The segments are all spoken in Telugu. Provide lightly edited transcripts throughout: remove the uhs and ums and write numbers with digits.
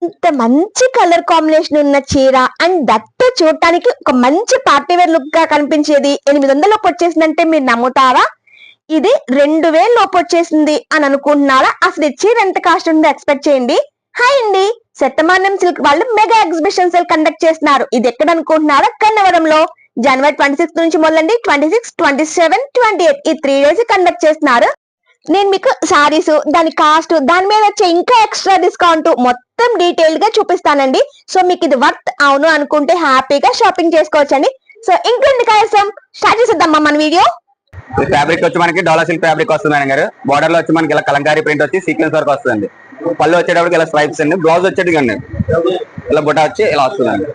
ఇంత మంచి కలర్ కాంబినేషన్ ఉన్న చీర అండ్ దట్టు చూడటానికి ఒక మంచి పార్టీ వేర్ లుక్ గా కనిపించేది 800 లోపు వచ్చేసిందంటే మీరు నమ్ముతారా? ఇది 2000 లోపు వచ్చేసింది అని అనుకుంటున్నారా? అసలు ఈ చీర ఎంత కాస్ట్ ఉందో ఎక్స్పెక్ట్ చేయండి. హాయ్ అండి, శతమానం సిల్క్ వాళ్ళు మెగా ఎగ్జిబిషన్ సేల్ కండక్ట్ చేస్తున్నారు. ఇది ఎక్కడ అనుకుంటున్నారా? గన్నవరంలో జనవరి 26 నుంచి మొదలండి 26, 27, 28 ఈ 3 days కండక్ట్ చేస్తున్నారు. నేను మీకు సారీస్, దాని కాస్ట్, దాని మీద వచ్చే ఇంకా ఎక్స్ట్రా డిస్కౌంట్ మొత్తం డీటెయిల్ గా చూపిస్తానండి. సో మీకు ఇది వర్త్ అవును అనుకుంటే హ్యాపీగా షాపింగ్ చేసుకోవచ్చండి. సో ఇంకెందుకు ఆలస్యం, స్టార్ట్ చేసేద్దామా మన వీడియో. ఫ్యాబ్రిక్ వచ్చి మనకి డోలా సిల్క్ ఫ్యాబ్రిక్ వస్తుంది మేడం గారు. బార్డర్ లో వచ్చి మనకి ఇలా కలంకారీ ప్రింట్ వచ్చి సీక్వెన్స్ వర్క్ వస్తుంది. పళ్ళు వచ్చేటప్పటికి ఇలా స్ట్రైప్స్ అండి. బ్లౌజ్ వచ్చేటికి అండి ఇలా బుట్ట వచ్చి ఇలా వస్తుందండి.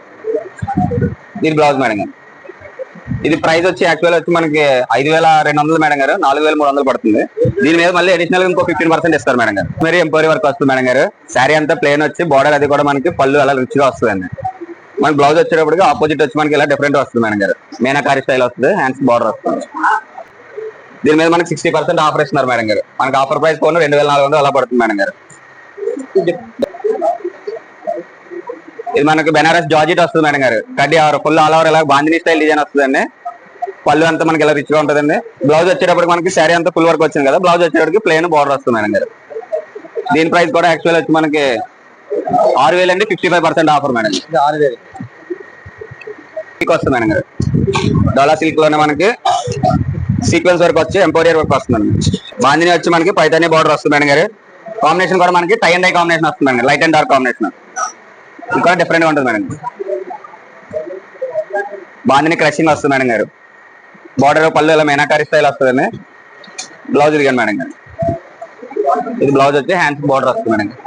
ఇది బ్లౌజ్ మేడం గారు. ఇది ప్రైస్ వచ్చి యాక్చువల్ వచ్చి మనకి 5200 మేడం గారు, 4300 పడుతుంది. దీని మీద మళ్ళీ అడిషనల్ ఇంకో 15% ఇస్తారు మేడం గారు. మరి ఎంపోరీ వర్క్ వస్తుంది మేడం గారు. శారీ అంతా ప్లేన్ వచ్చి బార్డర్ అది కూడా మనకి పళ్ళు అలా రిచ్ గా వస్తుందండి. మనకి బ్లౌజ్ వచ్చేటప్పటికి ఆపోజిట్ వచ్చి మనకి ఇలా డిఫరెంట్ వస్తుంది మేడం గారు. మీనాకారి స్టైల్ వస్తుంది, హ్యాండ్స్ బార్డర్ వస్తుంది. దీని మీద మనకి 60% ఆఫర్ ఇస్తున్నారు మేడం గారు. మనకి ఆఫర్ ప్రైస్ పోను 2400 అలా పడుతుంది మేడం గారు. ఇది మనకి బెనారస్ జార్జెట్ వస్తుంది మేడం గారు. కడ్డీ ఫుల్ ఆల్ ఓవర్ ఇలా బాందిని స్టైల్ డిజైన్ వస్తుందండి. పళ్ళు అంతా మనకి ఇలా రిచ్ గా ఉంటుందండి. బ్లౌజ్ వచ్చేటప్పటికి మనకి శారీ అంతా ఫుల్ వర్క్ వచ్చింది కదా, బ్లౌజ్ వచ్చేటప్పటికి ప్లెయిన్ బార్డర్ వస్తుంది మేడం గారు. దీని ప్రైస్ కూడా యాక్చువల్ వచ్చి మనకి 6000 అండి, 55% ఆఫర్ మేడం. 6000 వస్తుంది మేడం గారు. డోలా సిల్క్ లోనే మనకి సీక్వెన్స్ వర్క్ వచ్చి ఎంపోరియర్ వర్క్ వస్తుందండి. బాందిని వచ్చి మనకి పైతాని బార్డర్ వస్తుంది మేడం గారు. కాంబినేషన్ కూడా మనకి టై అండ్ డై కాంబినేషన్ వస్తుంది madam, light and dark combination. ఇంకా డిఫరెంట్ గా ఉంటుంది మేడం. బాందిని క్రషింగ్ వస్తుంది మేడం గారు. బార్డర్ పళ్ళు ఇలా మీనాకారి స్టైల్ వస్తుందండి. బ్లౌజ్ ఇదిగండి మేడం గారు. ఇది బ్లౌజ్ వచ్చి హ్యాండ్స్ బార్డర్ వస్తుంది మేడం గారు.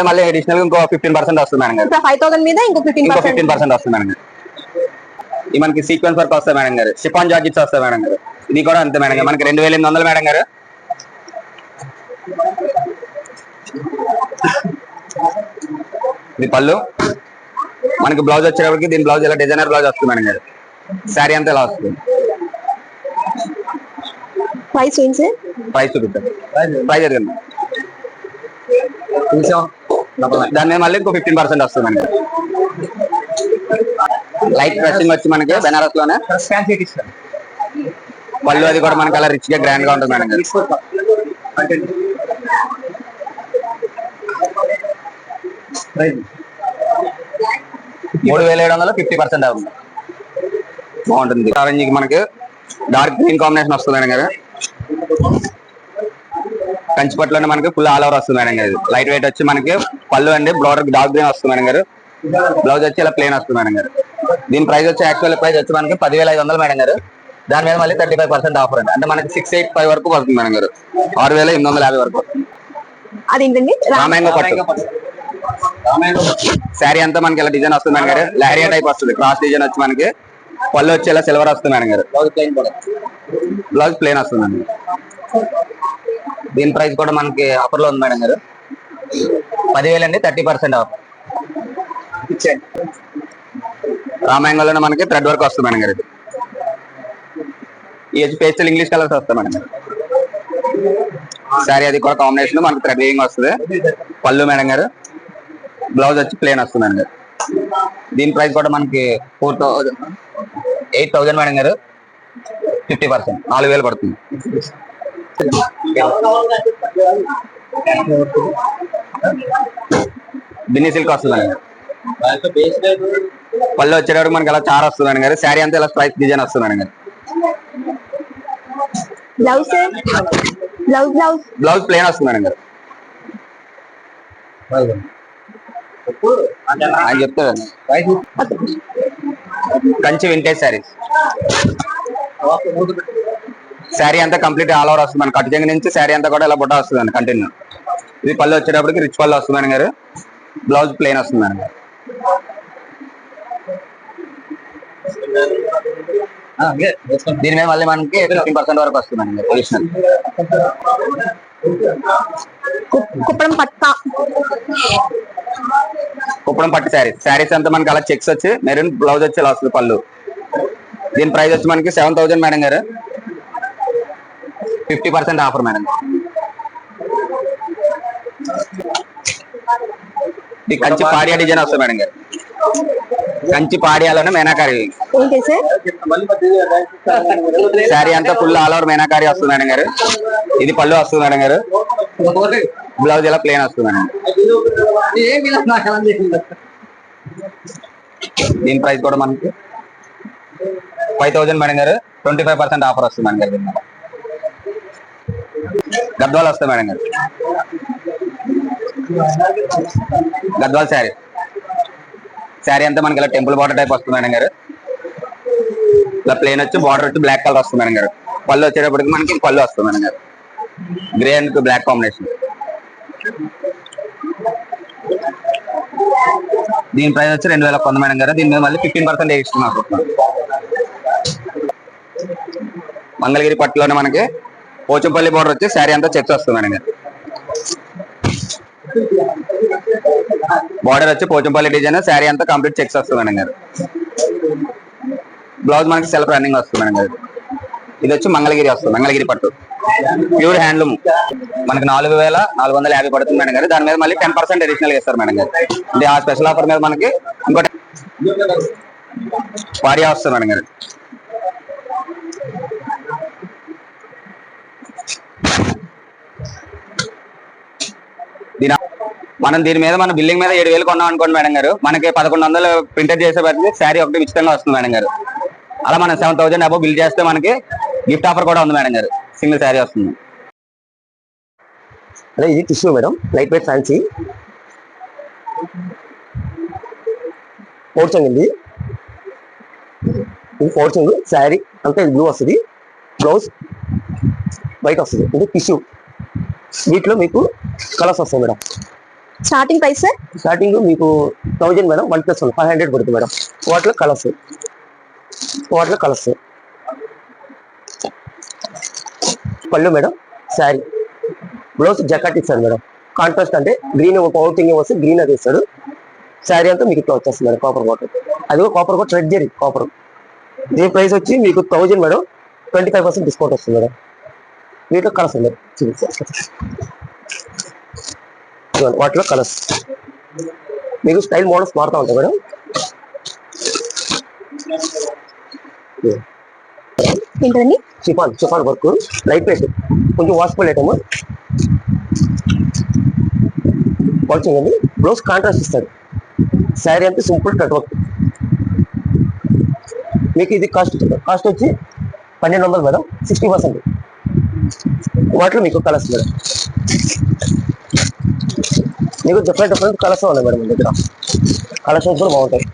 మళ్ళీ అడిషనల్ ఇంకో 15% వస్తుంది మేడం గారు. 5000 మీద ఇంకో 15% వస్తుంది మేడం గారు. ఇది మనకి సీక్వెన్స్ వర్క్ వస్తుంది మేడం గారు. షిఫాన్ జార్జెట్స్ వస్తాయి మేడం గారు. ఇది కూడా అంతే మేడం గారు. మనకి 2800 మేడం గారు. ఇది పళ్ళు. మనకి బ్లౌజ్ వచ్చేటప్పటికి దీని బ్లౌజ్ ఇలా డిజైనర్ బ్లౌజ్ వస్తుంది మేడం గారు. శారీ అంతా ఇలా వస్తుంది. ప్రైస్ చూపిస్తాను. ప్రైస్ ఎదగండి. దాని మీద మళ్ళీ ఇంకో 15% వస్తుంది మేడం. లైట్ డ్రెస్సింగ్ వచ్చి మనకి బెనారస్ లోనే పళ్ళు అది కూడా మనకి అలా రిచ్ గా గ్రాండ్ గా ఉంటుంది మేడం గారు. 3700 50% అవుతుంది. బాగుంటుంది. ఆరెంజ్ మనకి డార్క్ గ్రీన్ కాంబినేషన్ వస్తుంది మేడం గారు. కంచిపట్లోనే మనకి ఫుల్ ఆల్ ఓవర్ వస్తుంది మేడం గారు. లైట్ వెయిట్ వచ్చి మనకి పళ్ళు అండి, బ్లౌడర్ డార్క్ గ్రీన్ వస్తుంది మేడం గారు. బ్లౌజ్ వచ్చి ఇలా ప్లేన్ వస్తుంది మేడం గారు. దీని ప్రైస్ వచ్చి యాక్చువల్ ప్రైస్ వచ్చి మనకి 10500 మేడం గారు. దాని మీద మళ్ళీ 35% ఆఫర్ అండి. అంటే మనకి 685 వరకు పడుతుంది మేడం గారు. 6850 వరకు. అదేంటండి రామాయంగ పట్టు. శారీ అంతా మనకి ఇలా డిజైన్ వస్తుంది మేడం గారు. లారియా టైప్ వస్తుంది. క్రాస్ డిజైన్ వచ్చి మనకి పళ్ళు వచ్చి ఇలా సిల్వర్ వస్తుంది మేడం గారు. బ్లౌజ్ ప్లేన్ వస్తుంది మేడం. దీని ప్రైస్ కూడా మనకి ఆఫర్ లో ఉంది మేడం గారు. 10000 అండి, 30% ఆఫర్. రామాయంగంలోనే మనకి థ్రెడ్ వర్క్ వస్తుంది మేడం గారు. ఈ వచ్చి పేస్టల్ ఇంగ్లీష్ కలర్స్ వస్తాయి మేడం గారు. శారీ అది కూడా కాంబినేషన్ మనకి థ్రెడ్ వీవింగ్ వస్తుంది. పళ్ళు మేడం గారు. బ్లౌజ్ వచ్చి ప్లేన్ వస్తుంది మేడం గారు. దీని ప్రైస్ కూడా మనకి 8000 మేడం గారు. 50% 4000 పడుతుంది. బిన్నీ సిల్క్ వస్తుంది మేడం గారు. పళ్ళు వచ్చేటప్పుడు మనకి అలా చార్ వస్తుంది మేడం గారు. శారీ అంతా ఇలా స్ట్రైప్ డిజైన్ వస్తుంది మేడం గారు. బ్లౌజ్ ప్లేన్ వస్తుంది మేడం గారు. ఆయన చెప్తారు కంచి వింటేజ్ శారీస్. శారీ అంతా కంప్లీట్ ఆల్ ఓవర్ వస్తుంది మన కట్ జంగి నుంచి శారీ అంతా కూడా ఇలా బుట్ట వస్తుంది అండి కంటిన్యూ. ఇది పళ్ళు వచ్చేటప్పటికి రిచ్ పళ్ళు వస్తుంది మేడం గారు. బ్లౌజ్ ప్లేన్ వస్తుంది మేడం గారు. దీని మీద మళ్ళీ మనకి 15% వరకు వస్తుంది మేడం గారు. అడిషనల్ కుప్పడం పట్టు శారీస్ అంతా మనకి అలా చెక్స్ వచ్చి మెరూన్ బ్లౌజ్ వచ్చి ఇలా వస్తుంది పళ్ళు. దీని ప్రైస్ వచ్చి మనకి 7000 మేడం గారు. 50% ఆఫర్ మేడం. ఇది కంచి పాడియా డిజైన్ వస్తుంది మేడం గారు. కంచి పాడియాలోనే మీనాకారి ఏంటి సార్? శారీ అంతా ఫుల్ ఆల్ ఓవర్ మీనాకారి వస్తుంది మేడం గారు. ఇది పళ్ళు వస్తుంది మేడం గారు. బ్లౌజ్ ఇలా ప్లేన్ వస్తుంది మేడం. దీని ప్రైస్ కూడా మనకి 5000 మేడం గారు. 25% ఆఫర్ వస్తుంది మేడం గారు. దీని మీద గద్వాల్ వస్తుంది మేడం గారు. గద్వాల్ శారీ. శారీ అంతా మనకి ఇలా టెంపుల్ బార్డర్ టైప్ వస్తుంది మేడం గారు. ఇలా ప్లేన్ వచ్చి బార్డర్ వచ్చి బ్లాక్ కలర్ వస్తుంది మేడం గారు. పళ్ళు వచ్చేటప్పటికి మనకి పళ్ళు వస్తుంది మేడం గారు. Grey and black combination. దీని ప్రైస్ వచ్చి 2000 మేడం గారు. దీని మీద మళ్ళీ 15% ఇస్తున్నారు. మంగళగిరి పట్టులోనే మనకి పోచంపల్లి బార్డర్ వచ్చి శారీ అంతా చెక్స్ వస్తుంది మేడం గారు. బార్డర్ వచ్చి పోచంపల్లి డిజైన్, శారీ అంతా కంప్లీట్ చెక్స్ వస్తుంది మేడం గారు. బ్లౌజ్ మనకి సెల్ఫ్ రన్నింగ్ వస్తుంది మేడం గారు. ఇది వచ్చి మంగళగిరి వస్తుంది. మంగళగిరి పట్టు ప్యూర్ హ్యాండ్లూమ్ మనకి 4450 పడుతుంది మేడం గారు. దాని మీద మళ్ళీ 10% అడిషనల్ ఇస్తారు మేడం గారు. ఇది ఆ స్పెషల్ ఆఫర్ మీద మనకి ఇంకోటి పాడియా వస్తుంది మేడం గారు. మనం దీని మీద మన బిల్డింగ్ మీద 7000 కొన్నాం అనుకోండి మేడం గారు, మనకి 1100 ప్రింటర్ చేసే బట్టి శారీ ఒకటి ఉచితంగా వస్తుంది మేడం గారు. అలా మనం 7000 అబౌవ్ బిల్ చేస్తే మనకి గిఫ్ట్ ఆఫర్ కూడా ఉంది మేడం గారు. సింగిల్ శారీ వస్తుంది. అదే ఇది tissue madam, light weight fancy ఫోర్చింగ్ ఇది ఫోర్చింగ్ శారీ అంతా ఇది బ్లూ వస్తుంది, బ్లౌజ్ వైట్ వస్తుంది. ఇది టిష్యూ. వీటిలో మీకు కలర్స్ వస్తాయి madam. Starting price sir? Starting మీకు 1000 మేడం, 1+1 500 పడుతుంది మేడం. వాటిలో కలర్స్ పళ్ళు మేడం, శారీ బ్లౌజ్ జకాట్ ఇస్తాడు మేడం. కాంట్రాస్ట్ అంటే గ్రీన్ పౌటింగ్ వస్తే గ్రీన్ అది ఇస్తాడు. శారీ అంతా మీకు ఇట్లా వచ్చేస్తుంది మేడం. కాపర్ కోట్, అది copper coat red zari copper. దీని ప్రైస్ వచ్చి మీకు 1000 మేడం, 25% డిస్కౌంట్ వస్తుంది మేడం. వీటిలో కలర్స్ ఉన్నాయి, వాటిలో కలర్స్ మీకు స్టైల్ మోడల్స్ మారుతూ ఉంటాయి మేడం. ఏంటండి? చిఫాన్ వర్క్, లైట్ వెయిట్, కొంచెం వాష్బుల్ ఐటమ్. వాచింగ్ అండి. బ్లౌజ్ కాంట్రాస్ట్ ఇస్తాడు. శారీ అంతా సింపుల్ కట్ వర్క్. మీకు ఇది కాస్ట్ వచ్చి 1200 మేడం, 60%. వాటిలో మీకు కలర్స్ మేడం, మీకు డిఫరెంట్ కలర్స్ ఉన్నాయి మేడం. మన దగ్గర కలర్స్ కూడా బాగుంటాయి.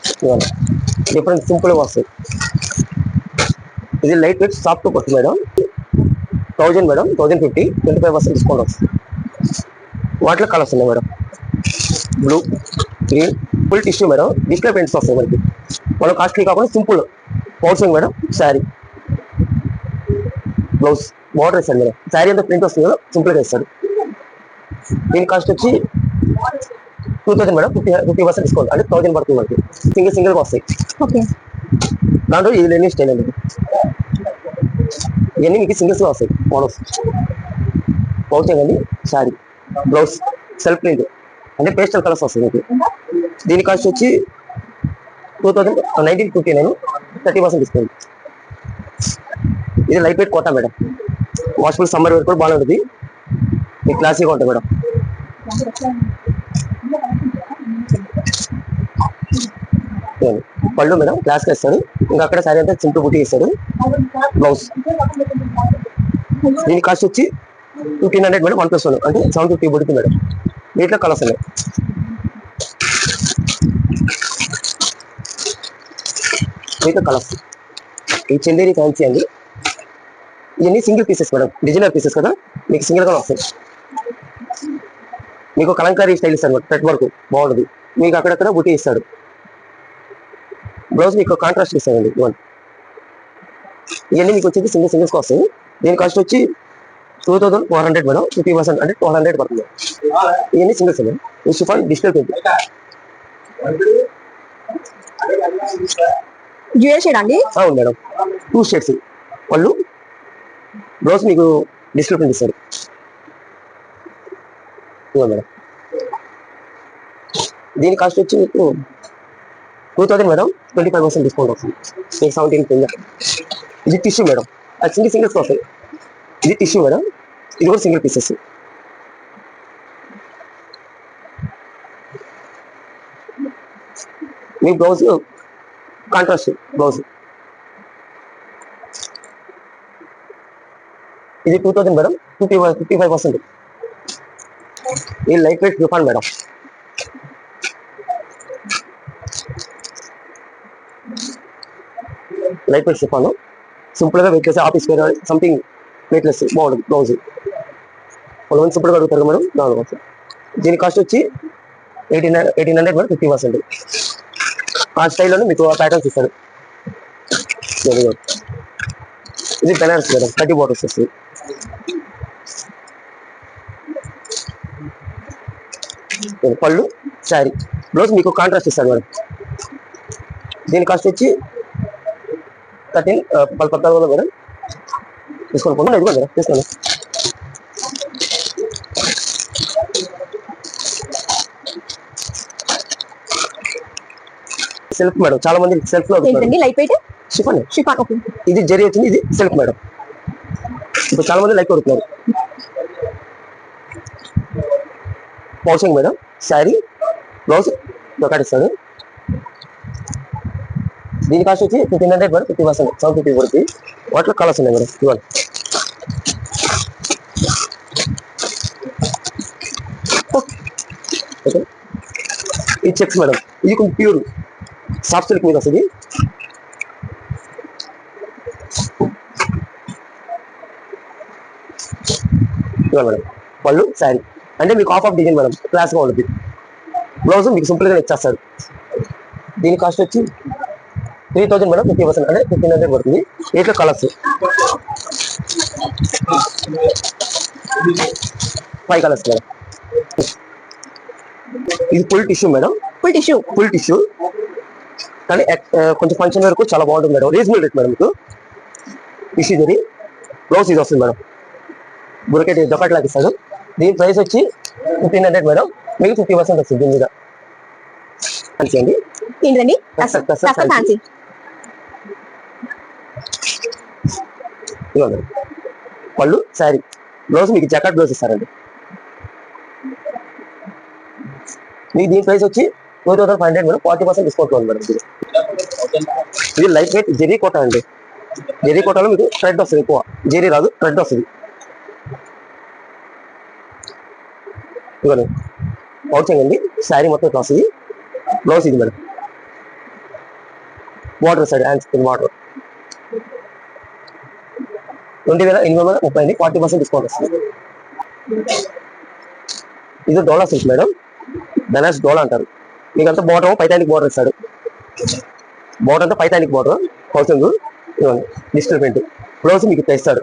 డిఫరెంట్ సింపుల్గా వస్తాయి. ఇది లైట్ వెయిట్ సాఫ్ట్ కొట్టు మేడం. 1000 మేడం, 1050, 25% డిస్కౌంట్ వస్తుంది. వాటిలో కలర్స్ ఉన్నాయి madam. Blue, green, full tissue madam. Display prints వస్తాయి మనకి. మనం కాస్ట్లీ కాకుండా simple pouching madam. Sari blouse border ఇస్తాడు మేడం. శారీ అంతా ప్రింట్ వస్తుంది కదా, సింపుల్గా ఇస్తాడు. దీని కాస్ట్ వచ్చి 2000 మేడం, 50% డిస్కౌంట్ అంటే 1000 పడుతుంది మనకి. సింగిల్గా వస్తాయి. ఓకే. దాంట్లో ఇది లేని స్టైల్ అండి. ఇవన్నీ మీకు సింగిల్స్గా వస్తాయి మోడల్స్. పౌచింగ్ అండి, శారీ బ్లౌజ్ సెల్ఫ్ ప్రింట్ అంటే పేస్టల్ కలర్స్ వస్తాయి మీకు. దీని కాస్ట్ వచ్చి 1959, 30% డిస్కౌంట్. ఇది లైట్ వెయిట్ కోటా మేడం. వాష్ఫుల్ సమ్మర్ వేర్ కూడా బాగుంటుంది. మీకు క్లాసీగా ఉంటుంది మేడం. పళ్ళు మేడం క్లాస్గా ఇస్తాడు. ఇంకా అక్కడ శారీ అంతా సింపుల్ బుట్టి ఇస్తాడు. బ్లౌజ్ దీని కాస్ట్ వచ్చి 1500 మేడం, 1+1 అంటే 750 పడుతుంది మేడం. వీటిలో కలర్స్ ఉన్నాయి. వీటిలో కలర్స్ ఈ చందేరి ఫ్యాన్సీ అండి. ఇవన్నీ single pieces madam, designer pieces కదా, మీకు సింగిల్గా వస్తాయి. మీకు కలంకారీ స్టైల్ ఇస్తాడు మేడం, థ్రెడ్ వర్క్ బాగుంటుంది. మీకు అక్కడక్కడ బుట్టి ఇస్తాడు. బ్లౌజ్ మీకు కాంట్రాస్ట్ ఇస్తాడండి. ఇవన్నీ మీకు వచ్చేసి సింగిల్స్గా వస్తాయి. దీని కాస్ట్ వచ్చి 2400 మేడం, 50% అంటే 1200 పడుతుంది. ఇవన్నీ సింగిల్స్ మేడం. ఈ chiffon digital print dual shade అండి? అవును మేడం, 2 షేడ్స్. పళ్ళు బ్లౌజ్ మీకు డిజిటల్ ప్రింట్ ఇస్తారు మేడం. దీని కాస్ట్ వచ్చి మీకు 2000 మేడం, 25% డిస్కౌంట్ వస్తుంది మీకు 17 కింద. ఇది టిష్యూ మేడం, అది సింగిల్స్ వస్తాయి. ఇది టిష్యూ మేడం, ఇది కూడా సింగిల్ పీసెస్. మీ బ్లౌజ్ కాంట్రాస్ట్ బ్లౌజ్. ఇది 2000 మేడం, 55%. ఇది light weight chiffon madam. Light weight chiffon, simple గా వెయిట్ చేసి ఆఫీస్ వేర్ సంథింగ్ వెయిట్లెస్ బాగుంటుంది బ్లౌజ్. కొంతమంది సింపుల్ గా అడుగుతారు మేడం, దానికోసం. దీని కాస్ట్ వచ్చి 1800 మేడం, 50%. ఆ స్టైల్లోనే మీకు ప్యాటర్న్స్ ఇస్తాడు. ఇది బెనారస్ మేడం, 30 బాటిల్స్ వస్తుంది. పళ్ళు శారీ బ్లౌజ్ మీకు కాంట్రాస్ట్ ఇస్తాడు మేడం. దీని కాస్ట్ వచ్చి 14 మేడం. తీసుకోండి ఇదిగో మేడం, తీసుకోండి. సెల్ఫ్ మేడం, చాలా మంది సెల్ఫ్ లో లైట్ వెయిట్ షిఫాన్. ఓకే. ఇది జరీ వచ్చింది, ఇది సెల్ఫ్ మేడం. ఇప్పుడు చాలా మంది లైక్ కొడుతున్నారు. పౌచింగ్ మేడం, శారీ బ్లౌజ్ ఇస్తాడు. దీని కాస్ట్ వచ్చి 1500 మేడం, 50%, 750 పడుతుంది. వాటిలో కలర్స్ ఉన్నాయి మేడం, ఇవ్వండి. ఓకే, ఇది చెక్స్ మేడం, ఇది కొంచెం ప్యూర్ సాఫ్ట్ సిల్క్ మీద వస్తుంది. ఇవ్వండి మేడం, పళ్ళు శారీ అంటే మీకు ఆఫ్ డిజైన్ మేడం, క్లాస్ గా ఉంటుంది. బ్లౌజ్ మీకు సింపుల్ గా ఇచ్చేస్తాడు. దీని కాస్ట్ వచ్చి 3000 మేడం, 50%, అంటే 1500 పడుతుంది. వీటిలో కలర్స్ 5 కలర్స్ మేడం. ఇది full tissue madam, full tissue కానీ కొంచెం ఫంక్షన్ వరకు చాలా బాగుంటుంది మేడం. Reasonable rate madam. మీకు టిష్యూ జరి బ్లౌజ్ ఇది వస్తుంది మేడం, బురకెట్ దొకట్ లాగా ఇస్తాడు. దీని ప్రైస్ వచ్చి 1500 మేడం, మీకు 50% వస్తుంది దీని మీద. అండి ఏంటండి పళ్ళు శారీ బ్లౌజ్ మీకు జాకెట్ బ్లౌజ్ ఇస్తారండి. మీకు దీని ప్రైస్ వచ్చి 2500 మేడం, 40% డిస్కౌంట్ ఉంది మేడం. ఇది లైట్ వెయిట్ జెరీ కోట అండి. జెరీ కోటలో మీకు థ్రెడ్ వస్తుంది, ఎక్కువ జెరీ రాదు, థ్రెడ్ వస్తుంది. ఇవ్వండి పౌచింగ్ అండి, శారీ మొత్తం ఇట్లా వస్తుంది. బ్లౌజ్ ఇది madam, water side hands water. 20,830 అండి, 40% డిస్కౌంట్ వస్తుంది. ఇది డోలా సిల్క్ మేడం, బెనారస్ డోలా అంటారు. మీకు అంతా బోర్డర్ పైతానిక్ బోర్డర్ ఇస్తాడు. బోర్డర్ అంతా పైతానిక్ border, pouching digital print. Blouse మీకు ఇస్తాడు.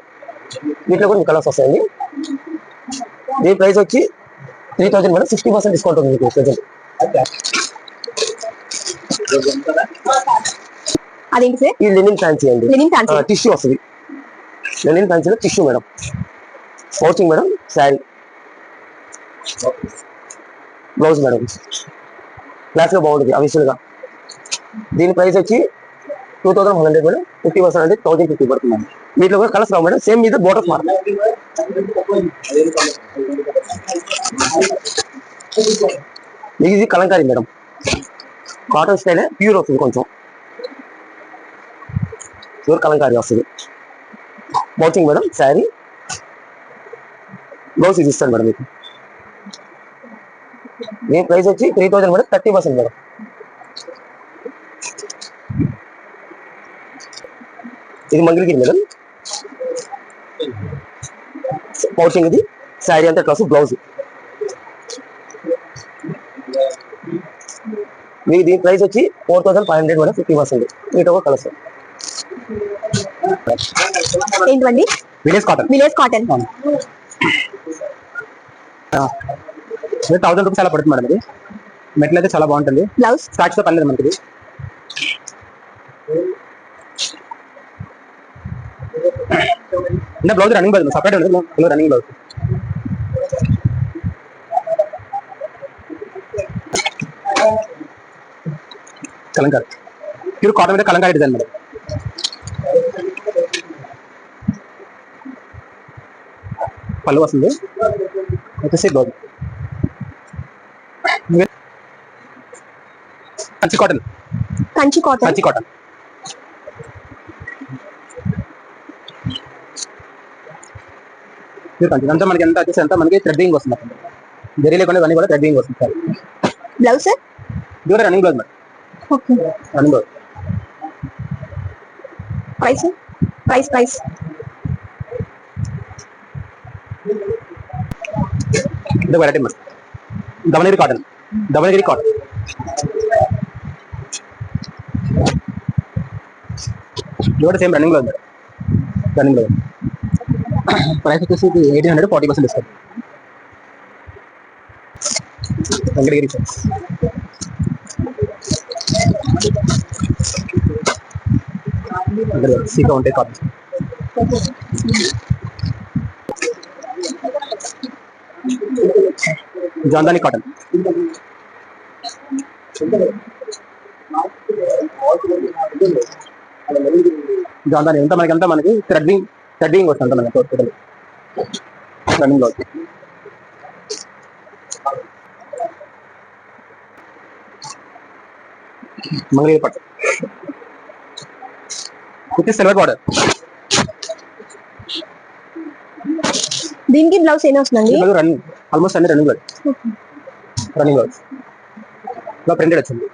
వీటిలో కూడా మీకు కలర్స్ వస్తాయండి. దీని ప్రైస్ వచ్చి 3000 మేడం, 60% డిస్కౌంట్ ఉంది మీకు ప్రజెంట్. అదేంటి సార్? ఈ లెనిన్ ఫ్యాన్సీ అండి, టిష్యూ వస్తుంది. లెనిన్ ఫ్యాన్సీలో tissue madam, pouching madam, sari blouse madam, class గా బాగుంటుంది అవిషువల్ గా. దీని ప్రైస్ వచ్చి 2100 మేడం, 50% అంటే 1050 పడుతుంది. వీటిలో కూడా కలర్స్ రావు మేడం, సేమ్ మీద బోర్డర్ మార్క్. మీకు ఇది Kalamkari madam, cotton style pure వస్తుంది, కొంచెం ప్యూర్ కలంకారీ వస్తుంది. పౌచింగ్ మేడం, శారీ బ్లౌజ్ ఇది ఇస్తాను మేడం. మీకు దీని ప్రైస్ వచ్చి 3000 మేడం, 30% మేడం. ఇది మంగళగిరి మేడం, పౌచింగ్ ఇది, శారీ అంతా క్లాస్, బ్లౌజ్. మీకు దీని ప్రైస్ వచ్చి 4500 మేడం, 50%. వీటి ఒక కలర్ ఏంటండి? Village cotton. 1000 రూపీస్ అలా పడుతుంది మేడం. ఇది మెటీరియల్ అయితే చాలా బాగుంటుంది. బ్లౌజ్ స్టార్ట్స్ తో పర్లేదు మనకి. అంటే బ్లౌజ్ రన్నింగ్ బ్లౌజ్ సపరేట్ ఉంటుంది, running blouse. Kalamkari pure cotton మీద కలంకారీ డిజైన్ మేడం. పళ్ళు వస్తుంది వచ్చేసి blouse Kanchi cotton. Kanchi cotton. Kanchi cotton అంతా మనకి ఎంత వచ్చేసి ఎంత మనకి థ్రెడ్డింగ్ వస్తుంది. జరీ లేకుండా ఇవన్నీ కూడా థ్రెడ్డింగ్ వస్తుంది సార్. బ్లౌజ్ ఇది కూడా running blouse madam. Okay. Running blouse. Price price price ఇది వెరైటీ మేడం. దమనగిరి కాటన్. దమనగిరి కాటన్ ఇది కూడా same running blouse madam. Running blouse. Price వచ్చేసి 1800 40% డిస్కౌంట్. వెంకటగిరి సీకా ఉంటాయి కాటన్. జాందాని కాటన్. జాందాని ఎంత మనకి థ్రెడ్డింగ్ వస్తుంది మనకి టోటల్ రన్నింగ్ బ్లౌజ్. మంగళగిరి పట్టు విత్ సిల్వర్ బార్డర్. దీనికి బ్లౌజ్ ఏం వస్తుందండి? రన్నింగ్ ఆల్మోస్ట్ అన్ని రన్నింగ్ బ్లౌజ్. రన్నింగ్ బ్లౌజ్ ఇలా ప్రింటెడ్ వచ్చింది.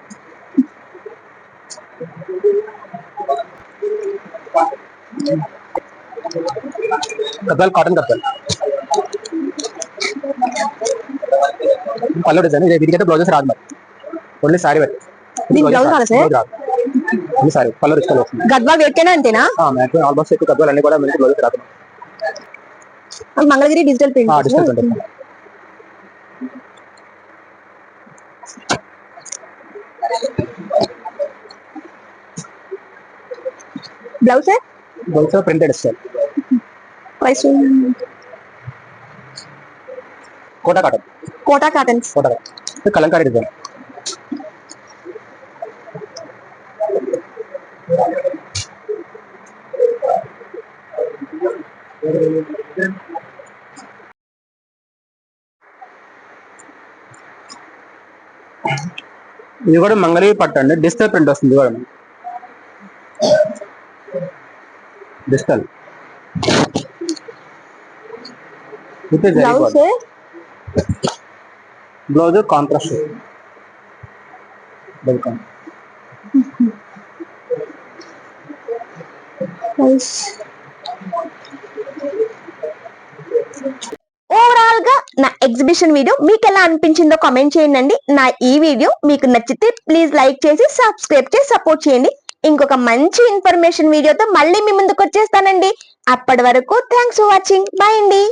కద్దాల్ కాటన్ కద్దాల్ పళ్ళు డిజైన్. దీనికైతే బ్లౌజెస్ రాదు మరి, ఓన్లీ సారీ పెట్టి బ్లౌజ్ రాదు సార్. ఓన్లీ సారీ పళ్ళు రిచ్ కలర్ వస్తుంది. గద్వాల్ వేటేనా అంతేనా? మ్యాక్సిమం ఆల్మోస్ట్ ఎక్కువ కద్దాలు అన్ని కూడా మనకి బ్లౌజెస్ రాదు. Mangalagiri digital print. Digital print. Blouse blouse printed style. Price Kota cotton. Kota cottons. Kota cotton Kalamkari design. ఇది కూడా మంగళగిరి పట్టు అండి. డిజిటల్ ప్రింట్ వస్తుంది కూడా digital. Blouse blouse contrast. Overall గా నా ఎగ్జిబిషన్ వీడియో మీకు ఎలా అనిపించిందో కామెంట్ చేయండి. నా ఈ వీడియో మీకు నచ్చితే ప్లీజ్ లైక్ చేసి సబ్స్క్రైబ్ చేసి సపోర్ట్ చేయండి. ఇంకొక మంచి ఇన్ఫర్మేషన్ వీడియోతో మళ్ళీ మీ ముందుకు వచ్చేస్తానండి. అప్పటి వరకు థ్యాంక్స్ ఫర్ వాచింగ్. బాయ్ అండి.